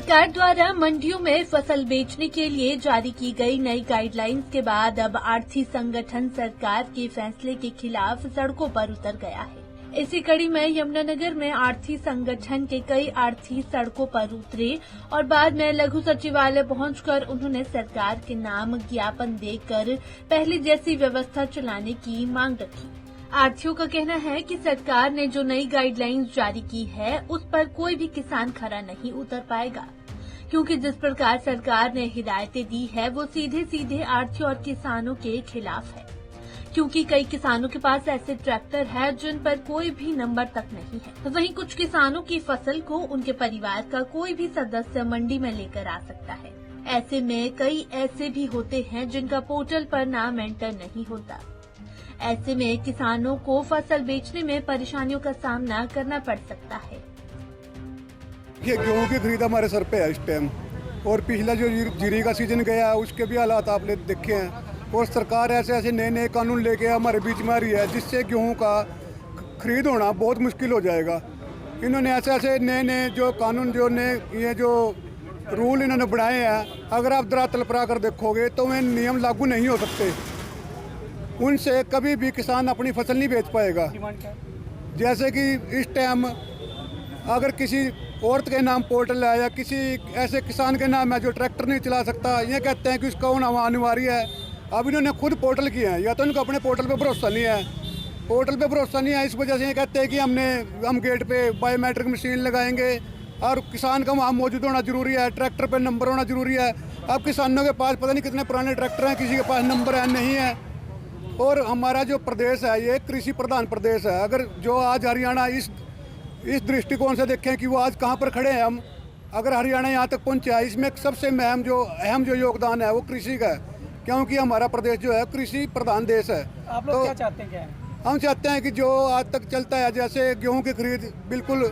सरकार द्वारा मंडियों में फसल बेचने के लिए जारी की गई नई गाइडलाइंस के बाद अब आढ़ती संगठन सरकार के फैसले के खिलाफ सड़कों पर उतर गया है। इसी कड़ी में यमुनानगर में आढ़ती संगठन के कई आढ़ती सड़कों पर उतरे और बाद में लघु सचिवालय पहुंचकर उन्होंने सरकार के नाम ज्ञापन देकर पहले जैसी व्यवस्था चलाने की मांग रखी। आढ़तियों का कहना है कि सरकार ने जो नई गाइडलाइंस जारी की है उस पर कोई भी किसान खरा नहीं उतर पाएगा, क्योंकि जिस प्रकार सरकार ने हिदायतें दी है वो सीधे सीधे आढ़तियों और किसानों के खिलाफ है, क्योंकि कई किसानों के पास ऐसे ट्रैक्टर है जिन पर कोई भी नंबर तक नहीं है। वहीं कुछ किसानों की फसल को उनके परिवार का कोई भी सदस्य मंडी में लेकर आ सकता है। ऐसे में कई ऐसे भी होते हैं जिनका पोर्टल पर नाम एंटर नहीं होता। ऐसे में किसानों को फसल बेचने में परेशानियों का सामना करना पड़ सकता है। ये गेहूं की खरीद हमारे सर पे है इस टाइम, और पिछला जो जीरी का सीजन गया उसके भी हालात आपने देखे हैं। और सरकार ऐसे ऐसे नए नए कानून लेके हमारे बीच में आ रही है जिससे गेहूं का खरीद होना बहुत मुश्किल हो जाएगा। इन्होंने ऐसे ऐसे नए नए जो कानून ये जो रूल इन्होंने बनाए हैं, अगर आप दरा तलपरा कर देखोगे तो वे नियम लागू नहीं हो सकते। उनसे कभी भी किसान अपनी फसल नहीं बेच पाएगा। जैसे कि इस टाइम अगर किसी औरत के नाम पोर्टल है या किसी ऐसे किसान के नाम है जो ट्रैक्टर नहीं चला सकता, ये कहते हैं कि उसका होना अनिवार्य है। अब इन्होंने खुद पोर्टल किया है, या तो इनको अपने पोर्टल पे भरोसा नहीं है। पोर्टल पे भरोसा नहीं है, इस वजह से ये कहते हैं कि हम गेट पे बायोमेट्रिक मशीन लगाएंगे और किसान का वहाँ मौजूद होना जरूरी है, ट्रैक्टर पे नंबर होना जरूरी है। अब किसानों के पास पता नहीं कितने पुराने ट्रैक्टर हैं, किसी के पास नंबर है नहीं है। और हमारा जो प्रदेश है ये कृषि प्रधान प्रदेश है। अगर जो आज हरियाणा इस दृष्टिकोण से देखें कि वो आज कहाँ पर खड़े हैं हम, अगर हरियाणा यहाँ तक पहुँचा है, इसमें सबसे अहम जो योगदान है वो कृषि का है, क्योंकि हमारा प्रदेश जो है कृषि प्रधान देश है। आप लोग क्या चाहते हैं? क्या हम चाहते हैं कि जो आज तक चलता है, जैसे गेहूँ की खरीद, बिल्कुल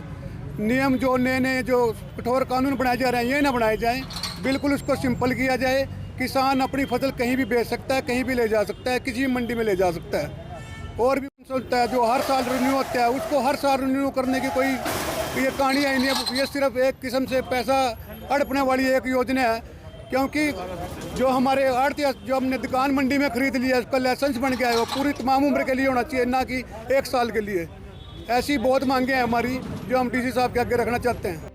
नियम जो नए जो कठोर कानून बनाए जा रहे हैं ये ना बनाए जाएँ, बिल्कुल उसको सिंपल किया जाए। किसान अपनी फसल कहीं भी बेच सकता है, कहीं भी ले जा सकता है, किसी भी मंडी में ले जा सकता है। और भी सोचता है जो हर साल रिन्यू होता है उसको हर साल रिन्यू करने की कोई ये कहानी है नहीं। ये सिर्फ एक किस्म से पैसा हड़पने वाली एक योजना है, क्योंकि जो हमारे आढ़ती जो हमने दुकान मंडी में खरीद लिया उसका लाइसेंस बन गया है, वो पूरी तमाम उम्र के लिए होना चाहिए, ना कि एक साल के लिए। ऐसी बहुत मांगे हैं हमारी जो हम डीसी साहब के आगे रखना चाहते हैं।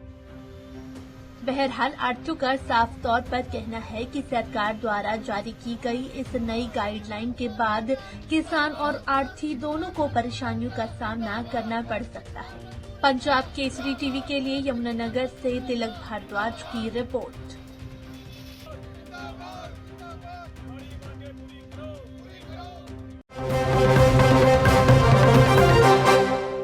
बहरहाल आढ़तियों का साफ तौर पर कहना है कि सरकार द्वारा जारी की गई इस नई गाइडलाइन के बाद किसान और आढ़ती दोनों को परेशानियों का सामना करना पड़ सकता है। पंजाब केसरी टीवी के लिए यमुनानगर से तिलक भारद्वाज की रिपोर्ट।